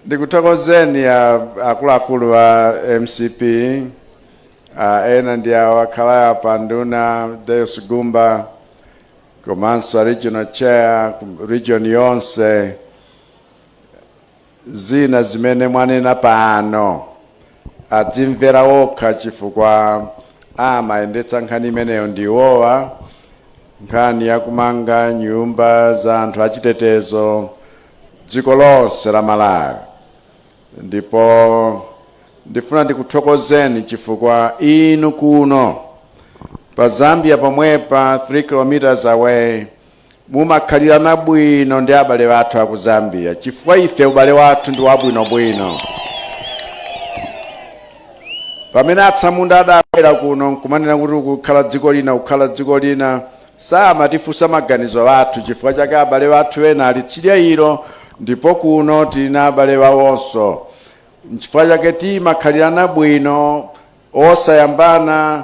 Ndikuthokozeni akuluakulu wa MCP ena ndi wakhala panduna Deus Gumba komanso regional chair region yonse zina zimene mwanena pano adzimvera okha chifukwa amayendetsa nkhani imeneyo ndiwowa, nkhani yakumanga nyumba za anthu achitetezo dziko lonse la Malawi. Ndipo ndifuna ndikuthokozeni chifukwa inu kuno pa Zambia pomwepa 3 kilometers away mumakhalirana bwino ndi abale wathu aku Zambia chifukwa ife ubale wathu ndi wabwinobwino. Pamene atsamunda adabwera kuno nkumanena kuti ukukhala dziko lina ukhala dziko lina samatifunsa maganizo athu chifukwa chake abale wathu ena alitsidya ilo ndipo kuno tina abale wawonso. Nchifukwa chake timakhalirana bwino osayambana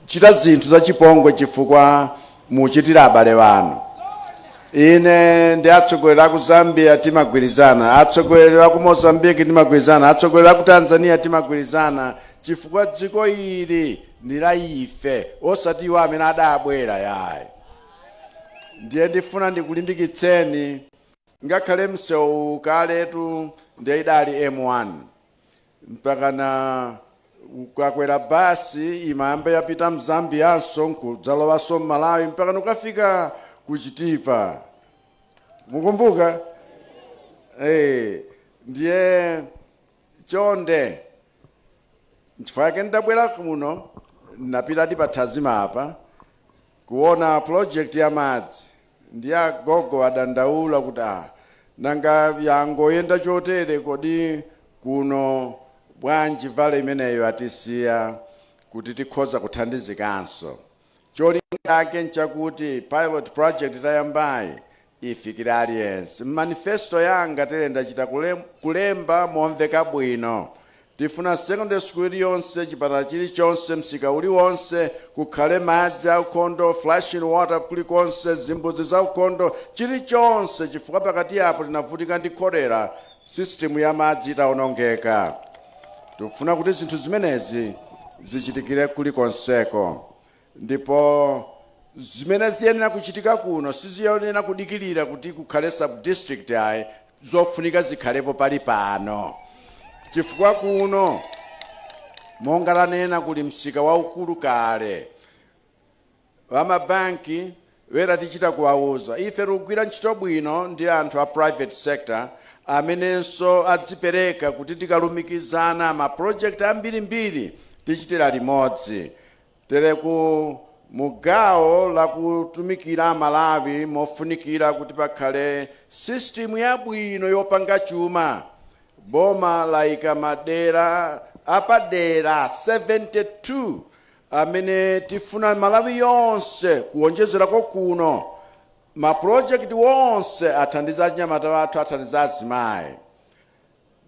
chita zinthu zachipongwe chifukwa muchitira abale wanu. Ine ndi atsogoleri aku Zambia timagwirizana, atsogoleri aku Mozambique timagwirizana, atsogoleri aku Tanzania timagwirizana chifukwa dziko ili ndi la ife osati iwo amene adabwera yayi. Ndiye ndifuna ndikulimbikitseni ngakhale msewu kaletu ndi idali M1 mpaka na ukakwera basi imayamba yapita mzambiyanso nkudzalowanso Malawi mpaka ukafika kuchitipa. Mukumbuka? Ndiye chonde nchifukwa chake ndabwera kuno napita ndi pathazima apa kuona project ya madzi. Ndiye agogo adandaula kuti nanga yangoyenda chotere kodi kuno bwanji vale imeneyo atisiya kuti tikhoza kuthandizikanso. Cholinga chake nchakuti pilot project tayambayi ifikire aliyense. Manifesto yanga tere ndachita kulemba momveka bwino. Tifuna secondary school yonse, chipatala chilichonse, msika uliwonse, kukhale madzi aukhondo, flashing water kulikonse, zimbudzi za ukhondo chilichonse chifukwa pakati apo tinavutika ndi kolera, system ya madzi itaonongeka. Tufuna kuti zinthu zimenezi zichitikire kulikonseko. Ndipo zimene ziyenera kuchitika kuno siziyenera kudikirira kuti kukhale sub district ayi, zofunika zikhalepo pali pano. Chifukwa kuno monga lanena kuli msika waukulu kale wamabanki wera tichita kuwauza ife tikugwira ntchito bwino ndi anthu a private sector amenenso adzipereka kuti tikalumikizana ma project ambirimbiri tichitira limodzi. Tere ku mugawo la kutumikira Malawi mofunikira kuti pakhale system yabwino yopanga chuma. Boma laika madera apadera 72 amene tifuna Malawi yonse kuonjezerako kuno ma project wonse athandiza anyamata wathu athandiza azimayi.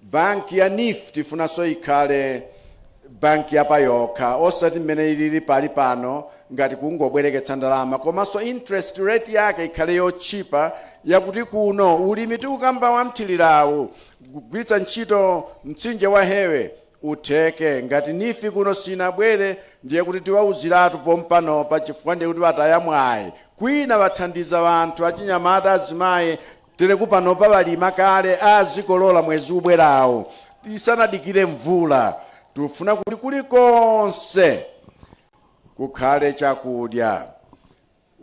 Banki ya NIF tifunanso ikhale banki yapayokha osati mmene ilili pali pano ngati kungobwereketsa ndalama komanso interest rate yake ikhale yochipa yakuti kuno ulimi tikukamba wamthirirawu kugwiritsa ntchito mtsinje wa Hewe utheke. Ngati NIF kuno sinabwere ndiye kuti tiwauziratu pompanopa chifukwa ndiye kuti watayamwayi kwina wathandiza wanthu achinyamata azimayi tere kupanopa walima kale azikolola mwezi ubwerawu tisanadikire mvula. Tufuna kuti kulikonse kukhale chakudya.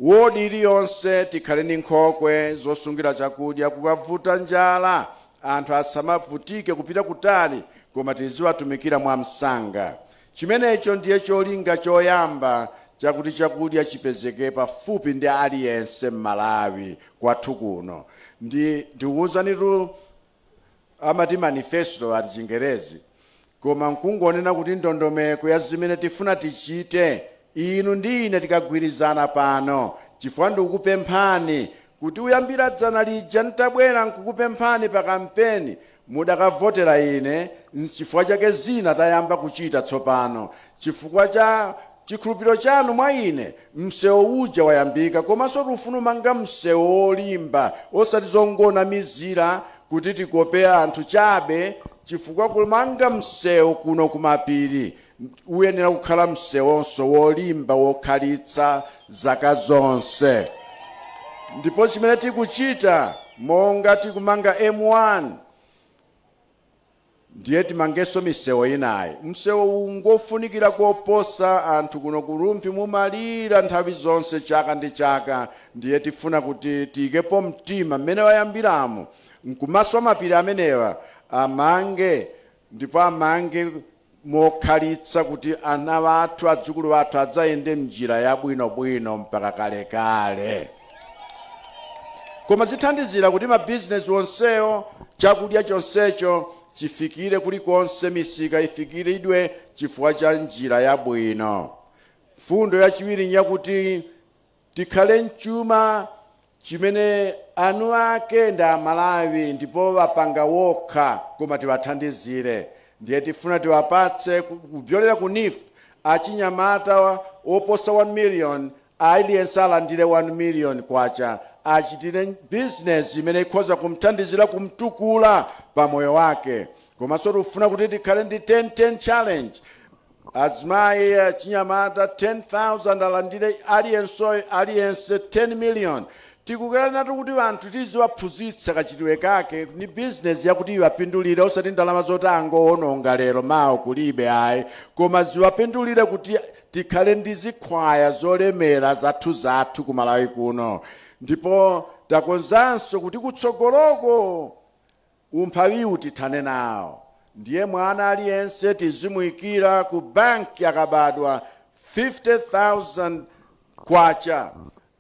Wodi iliyonse tikhale ndi nkhokwe zosungira chakudya kukavuta njala anthu asamavutike kupita kutali koma tiziwatumikira mwa msanga. Chimenecho ndiye cholinga choyamba chakuti chakudya chipezeke pafupi ndi aliyense m'Malawi kwathu kuno. Ndikuwuzanitu amati manifesto ati Chingerezi koma nkungonena kuti ndondomeko ya zimene tifuna tichite inu ndi ine tikagwirizana pano chifukwa ndikukupemphani kuti uyambira dzana lija ntabwera nkukupemphani pa kampeni mudakavotera ine chifukwa chake zina tayamba kuchita tsopano chifukwa cha chikhulupiriro chanu mwa ine msewu uja wayambika, komanso tifuna manga msewu olimba osati zongonamizira kuti tikope anthu chabe, chifukwa kumanga msewu kuno kumapiri uyenera kukhala msewonso wolimba wokhalitsa zaka zonse. Ndipo chimene tikuchita monga tikumanga M1 ndiye timangenso misewu inayi. Msewu ungofunikira koposa anthu kuno kulumpi mumalira nthawi zonse chaka ndi chaka, ndiye tifuna kuti tiyikepo mtima mmene wayambiramo nkumaso mapiri amenewa amange, ndipo amange mokhalitsa kuti ana wathu adzukulu wathu adzayende mnjira yabwinobwino mpaka kalekale. Koma zithandizira kuti mabizinesi onsewo chakudya chonsecho chifikire kulikonse, misika ifikiridwe chifukwa cha njira yabwino. Fundo yachiwiri nyakuti tikhale mchuma chimene anu ake ndi Malawi ndipo wapanga wokha, koma tiwathandizire. Ndiye tifuna tiwapatse kubyolera ku NIF achinyamata oposa 1 million, aliyense alandire 1 million kwacha, achitire business imene ikhoza kumthandizira kumtukula pa moyo wake. Komanso tifuna kuti tikhale ndi 10-10 challenge. Azimayi achinyamata 10,000 alandire aliyense 10 million. Tikukhala natu kuti anthu tiziwaphunzitsa kachitidwe kake ni business yakuti iwapindulire, osati ndalama zoti angoononga lero mawa kulibe ayi, koma ziwapindulire kuti tikhale ndi zikhwaya zolemera zathu ku Malawi kuno. Ndipo takonzanso kuti kutsogoloko umphawiwu tithane nawo. Ndiye mwana aliyense tizimuyikira ku banki akabadwa 50,000 kwacha.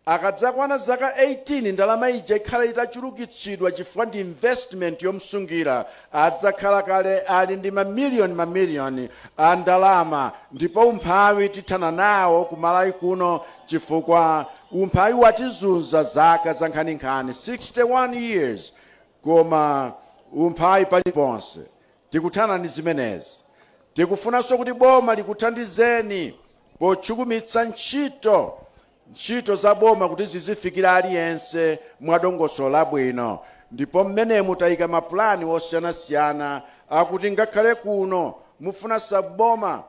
Akadzakwana zaka 18 ndalama ija ikhala itachulukitsidwa chifukwa ndi investment yomsungira, adzakhala kale ali ndi mamiliyoni a ndalama. Ndipo umphawi tithana nawo ku Malawi kuno chifukwa umphawi watizunza zaka za Nkhani 61 years, koma umphawi paliponse. Tikuthana ndi zimenezi. Tikufunanso kuti boma likuthandizeni pochukumitsa ntchito za boma kuti zizifikira aliyense mwadongosolo labwino. Ndipo mmenemu tayika mapulani osiyanasiyana akuti ngakhale kuno mufuna saboma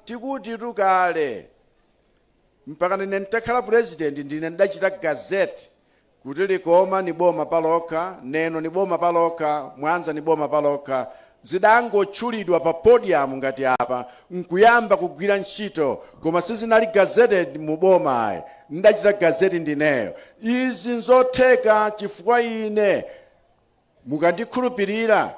tikuti tukale mpaka nine nditakhala president ndine ndachita gazette kuti Likoma ni boma palokha, Neno ni boma palokha, Mwanza ni boma palokha. Zidangotchulidwa pa podium ngati apa nkuyamba kugwira ntchito, koma sizinali gazetted mu boma ayi, ndachita gazeti ndineyo. Izi nzotheka chifukwa ine mukandikhulupirira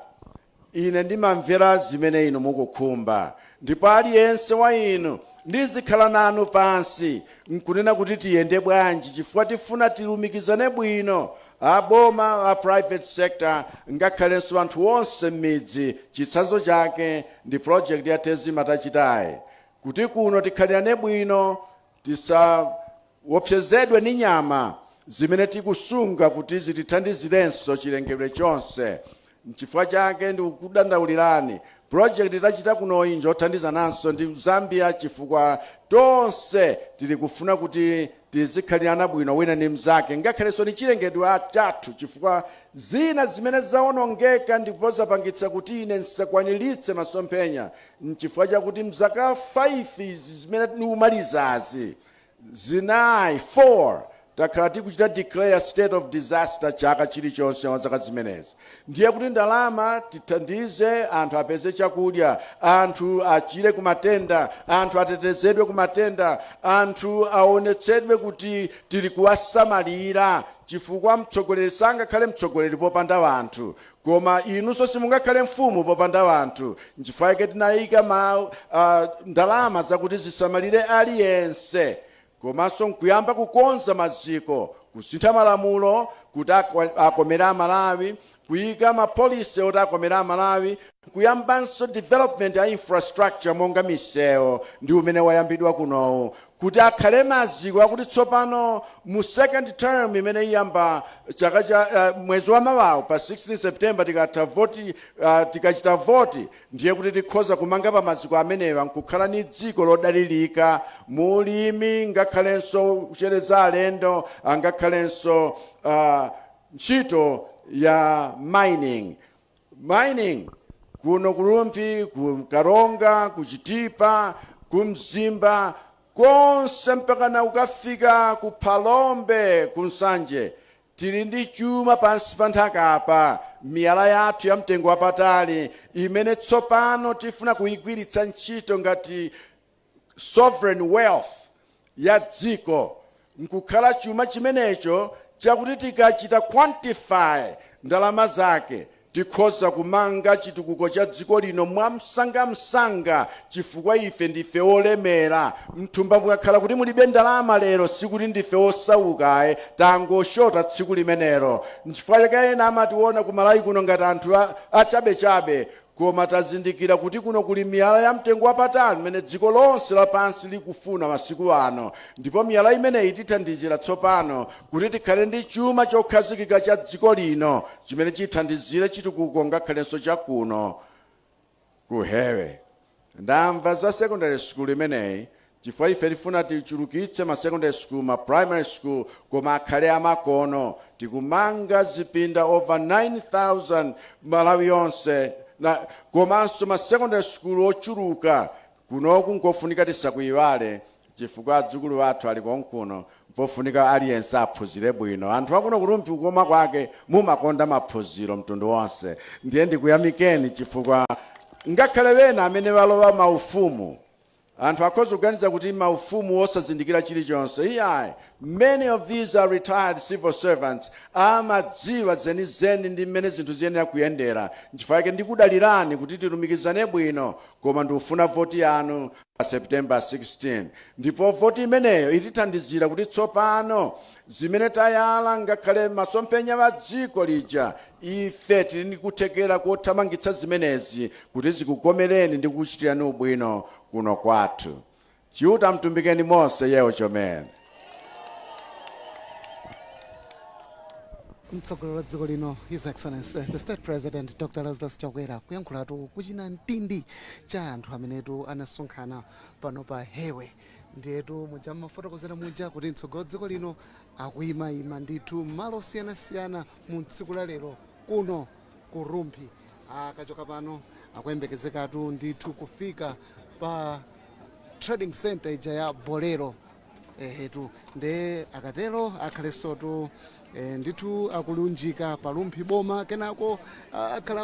ine ndimamvera zimene inu mukukhumba. Ndipo aliyense wa inu ndizikhala nanu pansi nkunena kuti tiyende bwanji, chifukwa tifuna tilumikizane bwino, aboma a private sector ngakhalenso anthu onse m'midzi. Chitsanzo chake ndi project ya Tezima tachitayi kuti kuno tikhalirane bwino, tisaopsezedwe ni nyama zimene tikusunga kuti zitithandizirenso chilengedwe chonse. N'chifukwa chake ndikudandaulirani project tachita kunoyi njothandiza nanso ndi Zambia, chifukwa tonse tili kufuna kuti tizikhalirana bwino wina ndi mzake, ngakhalenso ni chilengedwe chathu, chifukwa zina zimene zaonongeka ndipo zapangitsa kuti ine nsakwaniritse masomphenya. N'chifukwa chakuti mzaka 5 izi zimene tiumalizazi zinayi 4 takhala tikuchita declare state of disaster chaka chilichonse wa zaka zimenezi. Ndiye kuti ndalama tithandize anthu apeze chakudya, anthu achire kumatenda, anthu atetezedwe kumatenda, anthu aonetsedwe kuti tili kuwasamalira, chifukwa mtsogoleri sangakhale mtsogoleri popanda wanthu, koma inunso simungakhale mfumu popanda wanthu. N'chifukwa chake tinayika ndalama zakuti zisamalire aliyense, komanso nkuyamba kukonza maziko, kusintha malamulo kuti akomera Malawi, kuyika mapolisi oti akomera Malawi, kuyambanso development ya infrastructure monga misewu ndi umene wayambidwa kunowu, kuti akhale maziko akuti tsopano mu second term imene iyamba chaka cha mwezi wa Mawawa pa 16 September tikachita voti ndiye kuti tikhoza kumanga pa maziko amenewa nkukhala ni dziko lodalirika mulimi ngakhalenso kuchereza alendo angakhalenso ntchito ya mining kuno kulumpi kukaronga kuchitipa kumzimba konse mpaka na ukafika kuphalombe kunsanje tili ndi chuma pansi pa nthaka apa miyala yathu ya mtengo wapatali imene tsopano tifuna kuyigwiritsa ntchito ngati sovereign wealth ya dziko nkukhala chuma chimenecho chakuti tikachita quantify ndalama zake tikhoza kumanga chitukuko cha dziko lino mwamsangamsanga chifukwa ife ndife olemera mthumba mukakhala kuti mulibe ndalama lero sikuti ndife osauka tangoshota tsiku limenero nchifukwa chake ena amationa ku Malawi kuno ngati anthu achabechabe koma tazindikira kuti kuno kuli miyala ya mtengo wapatali imene dziko lonse lapansi likufuna masiku ano ndipo miyala imeneyi tithandizira tsopano kuti tikhale ndi chuma chokhazikika cha dziko lino chimene chithandizire chitukuko ngakhalenso chakuno kuhewe. Ndamva za secondary school imeneyi chifukwa ife tifuna tichulukitse ma secondary school ma primary school koma akhale amakono tikumanga zipinda over 9,000 Malawi yonse komanso ma secondary school ochuluka kunoku nkofunika tisakuyiwale chifukwa adzukulu athu ali konkuno pofunika aliyense aphunzire bwino anthu akuno kulumpi kukoma kwake mumakonda maphunziro mtundu wonse ndiye ndikuyamikeni chifukwa ngakhale wena amene walowa maufumu anthu akhoza kuganiza kuti maufumu osazindikira chilichonse many of these are retired civil servants amadziwa zenizeni ndi mmene zinthu ziyenera kuyendera nchifukwa chake ndikudalirani kuti tilumikizane bwino koma ndikufuna voti yanu pa September 16 ndipo voti imeneyo itithandizira kuti tsopano zimene tayala ngakhale masomphenya wa dziko lija ife tili ndi kuthekera kothamangitsa zimenezi kuti zikukomereni ndi kuchitirani ubwino kuno kwathu. Chiuta mtumbikeni Mose yewo chomene. Mtsogolo dziko lino His Excellency the State President Dr. Lazarus Chakwera kuyankhulatu kuchina ntindi cha anthu amenetu anasonkhana pano pa hewe ndiyetu muja mafotokozera muja kuti mtsogolo dziko lino akuyimayima ndithu malo osiyanasiyana mu tsiku la lero kuno kurumpi akachoka pano akuyembekezekatu ndithu kufika pa trading center ija ya Bolero etu nde akatero akhalesotu ndithu akulunjika palumpi boma kenako akhala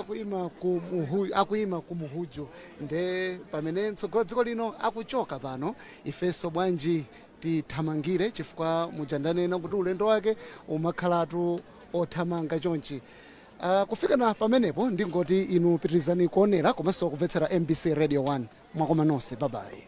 akuyima kumuhuju nde pamene mtsogolo dziko lino akuchoka pano ifeso bwanji tithamangire chifukwa mujandanena kuti ulendo wake umakhalatu othamanga chonchi. Kufika na pamenepo ndingoti inu pitirizani kuonera komanso kumvetsera MBC Radio 1 mwakoma nonse. Bye bye.